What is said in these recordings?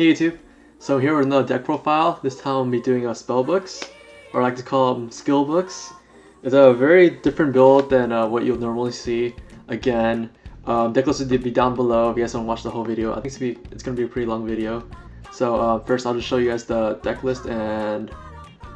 Hey YouTube, so here with another deck profile. This time I'll be doing Spellbooks, or I like to call them skill books. It's a very different build than what you'll normally see. Again, Decklist will be down below if you guys want to watch the whole video. I think it's going to be a pretty long video. So first I'll just show you guys the deck list and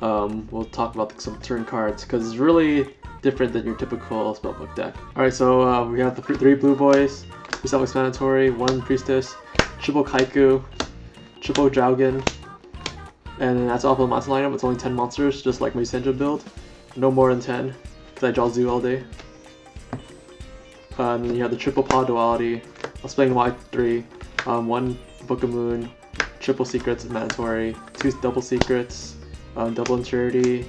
we'll talk about some turn cards because it's really different than your typical Spellbook deck. Alright, so we have the 3 blue boys, self-explanatory, 1 priestess, triple Kaiku, triple Dragon, and that's off of the monster lineup. It's only 10 monsters, just like my Senja build. No more than 10, because I draw Zoo all day. And then you have the triple Pot of Duality. I'll explain why 3. 1 Book of Moon, triple secrets mandatory, 2 double secrets, double Maturity,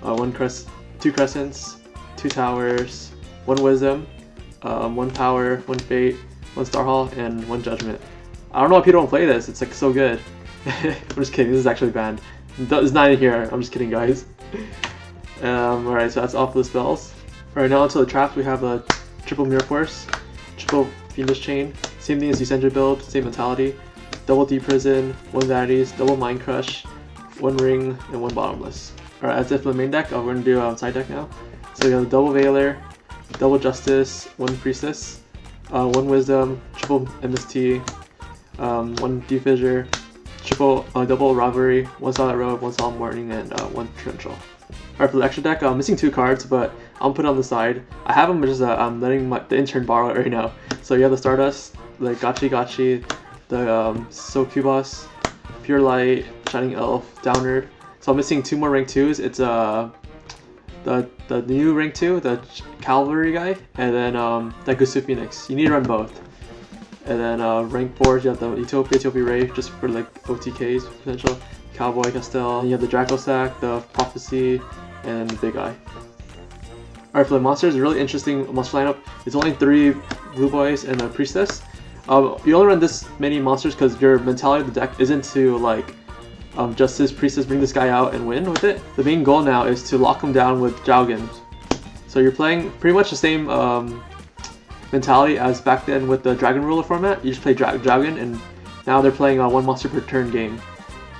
2 Crescents, 2 Towers, 1 Wisdom, 1 Power, 1 Fate, 1 Star Hall, and 1 Judgment. I don't know why people don't play this, it's like so good. I'm just kidding, this is actually banned. It's not in here, I'm just kidding guys. Alright, so that's all for the spells. Alright, now onto the traps. We have a triple Mirror Force, triple Fiendish Chain, same thing as Senja build, same mentality, double Deep Prison, 1 Vanities, double Mind Crush, 1 Ring, and 1 Bottomless. Alright, that's it for the main deck. We're going to do side deck now. So we have the double Veiler, double Justice, 1 Priestess, 1 Wisdom, triple MST, 1 Deep Fissure, triple double Rivalry, 1 Solid Robe, 1 Solemn Warning, and 1 Torrential. Alright, for the extra deck, I'm missing 2 cards, but I'll put it on the side. I have them, but just I'm letting the intern borrow it right now. So you have the Stardust, the Gachi, the Succubus, Pure Light, Shining Elf, Downward. So I'm missing 2 more rank 2s. It's the new rank 2, the Cavalry guy, and then that Gusu Phoenix. You need to run both. And then rank 4s, you have the Utopia Ray, just for like OTKs potential. Cowboy Castell, and you have the Draco Sack, the Prophecy, and the Big Eye. Alright, for the monsters, a really interesting monster lineup. It's only 3 blue boys and a priestess. You only run this many monsters because your mentality of the deck isn't to like Justice, Priestess, bring this guy out and win with it. The main goal now is to lock him down with Dragon. So you're playing pretty much the same mentality as back then with the Dragon Ruler format. You just play Dragon, and now they're playing 1 monster per turn game.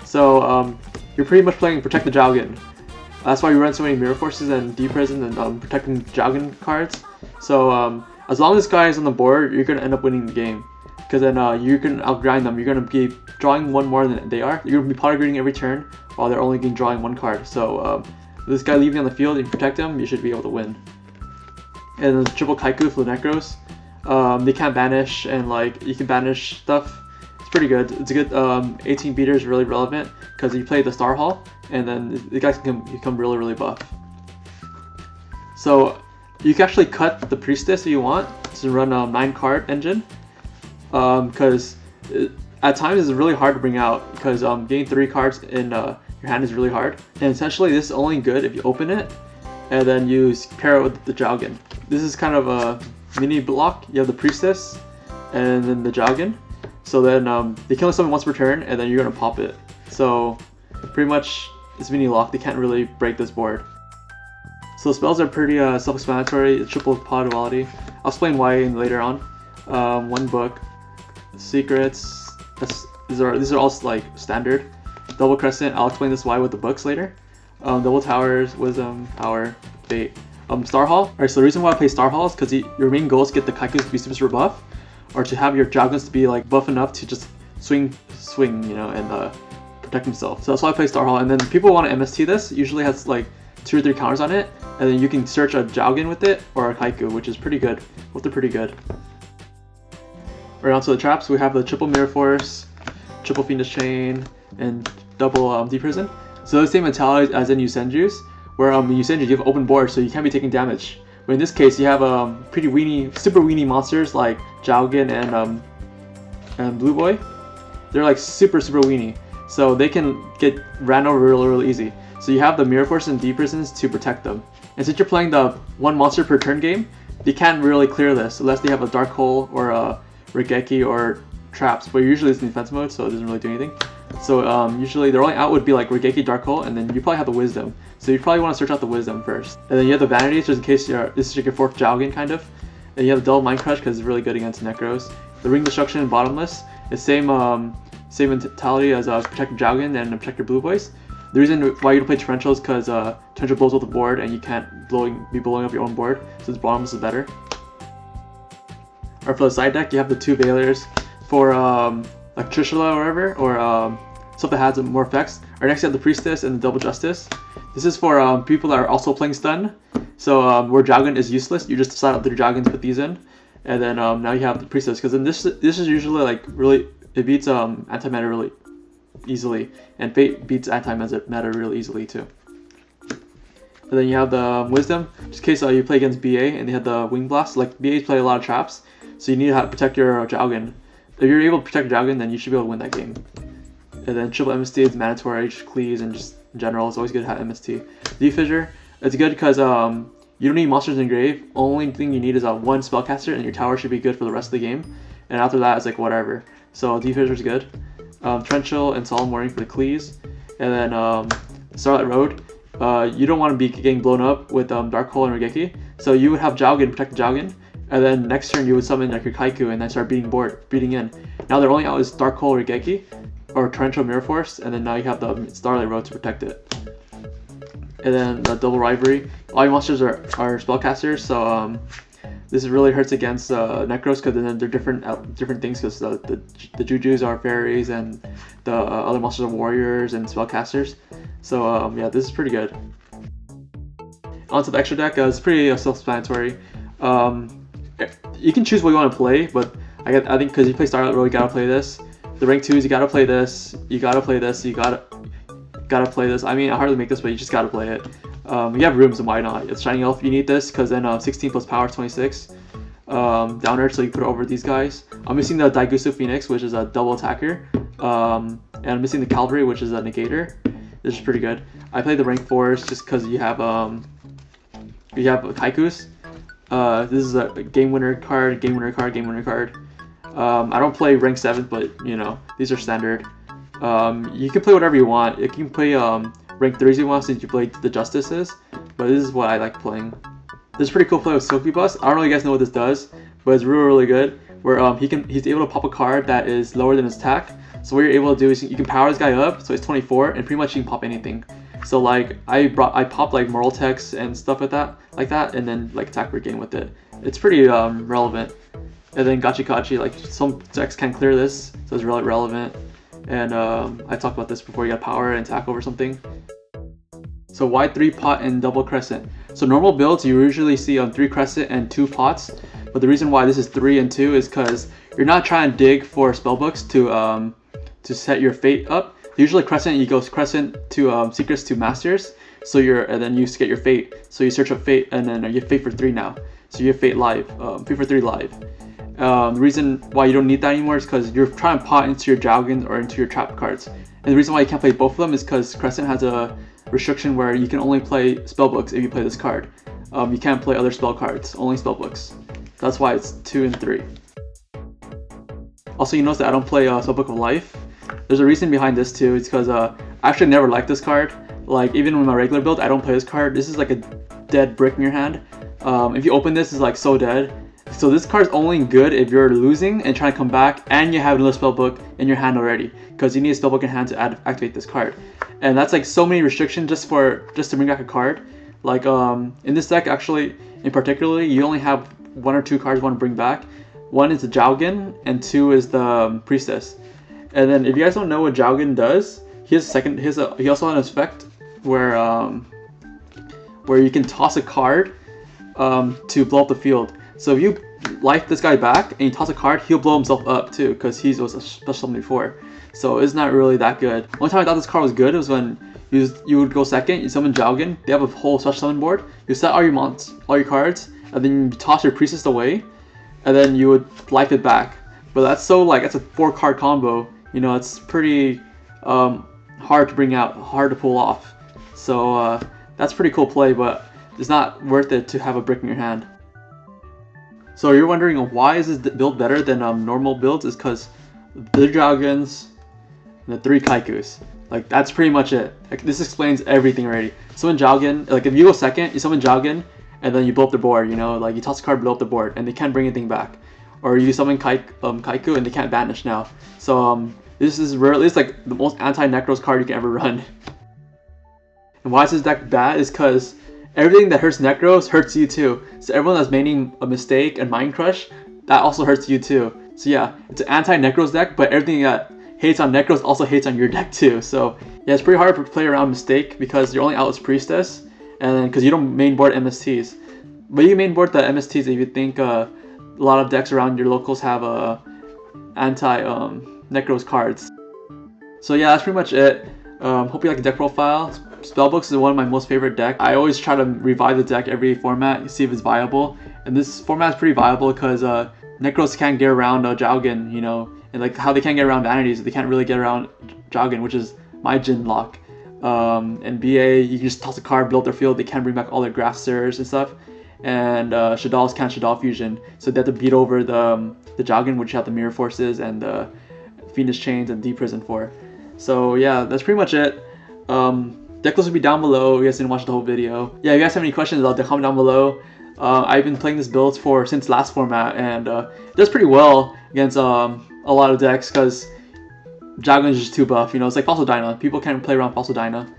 So you're pretty much playing Protect the Dragon. That's why we run so many Mirror Forces and Deep Prison and protecting Dragon cards. So as long as this guy is on the board, you're going to end up winning the game. Because then you can outgrind them. You're going to be drawing 1 more than they are. You're going to be pot grading every turn while they're only drawing 1 card. So this guy leaving on the field, and you protect him, you should be able to win. And then triple Kaiku for the Necros. They can't banish, and like you can banish stuff. It's pretty good. It's a good 18 beater is really relevant because you play the Star Hall, and then the guys can become really buff. So you can actually cut the Priestess if you want to run a 9 card engine, because at times it's really hard to bring out because getting 3 cards in your hand is really hard. And essentially this is only good if you open it and then you pair it with the Dragon. This is kind of a mini block. You have the Priestess and then the Dragon. So then they kill something once per turn, and then you're gonna pop it. So pretty much it's mini lock. They can't really break this board. So the spells are pretty self-explanatory. It's triple Pot of Duality. I'll explain why later on. 1 book, secrets. These are all like standard. Double Crescent. I'll explain this why with the books later. Double Towers, Wisdom, Power, Fate. Star Hall. Alright, so the reason why I play Star Hall is because your main goal is to get the Kaikus to be super buff, or to have your Dragons to be like buff enough to just swing, you know, and protect himself. So that's why I play Star Hall. And then people want to MST this. It usually has like 2 or 3 counters on it, and then you can search a Dragon with it or a Kaiku, which is pretty good. Both are pretty good. Right onto the traps, we have the triple Mirror Force, triple Fiendish Chain, and double Deep Prison. So the same mentality as in Yusenju's, where in Yusenju you have open board, so you can't be taking damage. But in this case, you have pretty super weenie monsters like Dragon and Blue Boy. They're like super weenie, so they can get ran over really easy. So you have the Mirror Force and Deep Prisons to protect them. And since you're playing the 1 monster per turn game, they can't really clear this unless they have a Dark Hole or a Regeki or traps. But usually it's in defense mode, so it doesn't really do anything. So usually their only out would be like Regeki, Dark Hole, and then you probably have the Wisdom. So you probably want to search out the Wisdom first. And then you have the Vanities, just in case this is like your 4th Dragon kind of. And you have the Double Mind Crush because it's really good against Necros. The Ring Destruction and Bottomless. The same same mentality as Protect Your Dragon and Protect Your Blue Voice. The reason why you don't play Torrential is because Torrential blows up the board and you can't be blowing up your own board, so its bottoms is better. Or for the side deck, you have the 2 Veilers for like Trishula or whatever, or stuff that has more effects. Or next you have the Priestess and the Double Justice. This is for people that are also playing Stun. So where Dragon is useless, you just decide out the Dragons, put these in, and then now you have the Priestess. Because then this is usually like really, it beats anti-meta really easily, and Fate beats anti-meta really easily too. And then you have the Wisdom, just in case you play against BA and they have the Wing Blast. Like BAs play a lot of traps, so you need to protect your Dragon. If you're able to protect your Dragon, then you should be able to win that game. And then triple MST is mandatory, Cleaves, and just in general, it's always good to have MST. D-Fissure, it's good because you don't need monsters in grave. Only thing you need is one spellcaster, and your tower should be good for the rest of the game. And after that, it's like whatever. So D-Fissure is good. Torrential and Solemn Warning for the Cleaves. And then Starlight Road, you don't want to be getting blown up with Dark Hole and Regeki. So you would have Jowgen protect the Jowgen, and then next turn you would summon like your Kaiku and then start beating in. Now their only out is Dark Hole or Regeki, or Torrential Mirror Force, and then now you have the Starlight Road to protect it. And then the Double Rivalry. All your monsters are spellcasters, so this really hurts against Necros because then they're different things, because the Jujus are fairies and the other monsters are warriors and spellcasters. So yeah, this is pretty good. Onto the extra deck, it's pretty self-explanatory. You can choose what you want to play, but I think because you play Starlight Road, you gotta play this. The rank 2s, you gotta play this. You gotta play this. You gotta play this. I mean, I hardly make this, but you just gotta play it. You have rooms, and why not? It's Shining Elf. You need this because then 16 plus power is 26. Downer, so you put it over these guys. I'm missing the Daigusu Phoenix, which is a double attacker, and I'm missing the Cavalry, which is a negator. This is pretty good. I play the rank 4s just because you have Kaikus. This is a game winner card, game winner card, game winner card. I don't play rank 7, but you know, these are standard. You can play whatever you want. You can play rank 3s you want since you played the Justices, but this is what I like playing. This is pretty cool play with Silky Bus. I don't know if you guys know what this does, but it's really good. Where he's able to pop a card that is lower than his attack. So what you're able to do is you can power this guy up, so it's 24, and pretty much you can pop anything. So like I popped like Moral Text and stuff like that, and then like attack per game with it. It's pretty relevant. And then Gachi, like some decks can't clear this, so it's really relevant. And I talked about this before. You got power and attack over something. So why 3 pot and double Crescent? So normal builds you usually see 3 Crescent and 2 pots, but the reason why this is 3 and 2 is because you're not trying to dig for spellbooks to set your fate up. Usually Crescent, you go Crescent to Secrets to Masters, so and then you get your fate. So you search up fate, and then you have fate for 3 now. So you have fate live, fate for 3 live. The reason why you don't need that anymore is because you're trying to pot into your Jowgen or into your trap cards. And the reason why you can't play both of them is because Crescent has a restriction where you can only play Spellbooks if you play this card. You can't play other spell cards, only Spellbooks. That's why it's 2 and 3. Also, you notice that I don't play Spellbook of Life. There's a reason behind this too. It's because I actually never liked this card. Like even with my regular build, I don't play this card. This is like a dead brick in your hand. If you open this, it's like so dead. So this card is only good if you're losing and trying to come back, and you have another spellbook in your hand already, because you need a spellbook in hand to activate this card. And that's like so many restrictions just to bring back a card. Like in this deck, actually, in particularly, you only have 1 or 2 cards you want to bring back. 1 is the Jowgen, and 2 is the Priestess. And then if you guys don't know what Jowgen does, he also has an effect where you can toss a card to blow up the field. So if you life this guy back and you toss a card, he'll blow himself up too, because he was a special summon before. So it's not really that good. One time I thought this card was good, it was when you would go second, you summon Jowgen, they have a whole special summon board, you set all your cards, and then you toss your Priestess away, and then you would life it back. But that's a 4 card combo, you know, it's pretty hard to bring out, hard to pull off. So that's pretty cool play, but it's not worth it to have a brick in your hand. So you're wondering why is this build better than normal builds? Is because the Jowgens and the 3 Kaikus. Like that's pretty much it. Like this explains everything already. Summon Jowgen, like if you go second, you summon Jowgen and then you blow up the board, you know, like you toss a card, blow up the board, and they can't bring anything back. Or you summon Kaiku and they can't banish now. So This is rarely, it's like the most anti-Necros card you can ever run. And why is this deck bad is because everything that hurts Necros hurts you too. So everyone that's maining a Mistake and Mind Crush, that also hurts you too. So yeah, it's an anti-Necros deck, but everything that hates on Necros also hates on your deck too. So yeah, it's pretty hard to play around Mistake because your only out is Priestess, and then because you don't main board MSTs. But you main board the MSTs if you think a lot of decks around your locals have anti-Necros cards. So yeah, that's pretty much it. Hope you like the deck profile. Spellbooks is one of my most favorite decks. I always try to revive the deck every format, see if it's viable. And this format is pretty viable because Necros can't get around Jowgen, you know, and like how they can't get around Vanities, they can't really get around Jowgen, which is my Jin lock. And BA, you can just toss a card, build their field, they can't bring back all their Grafsters and stuff. And Shaddoll's can't Shaddall Fusion, so they have to beat over the Jowgen, which have the Mirror Forces and the Phoenix Chains and Deep Prison for. So yeah, that's pretty much it. Decklist will be down below if you guys didn't watch the whole video. Yeah, if you guys have any questions, comment down below. I've been playing this build since last format, and it does pretty well against a lot of decks because Jowgen is just too buff. You know, it's like Fossil Dyna. People can't play around Fossil Dyna,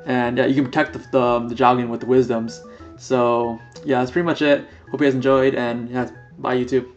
and yeah, you can protect the Jowgen with the Wisdoms. So yeah, that's pretty much it. Hope you guys enjoyed, and yeah, bye YouTube.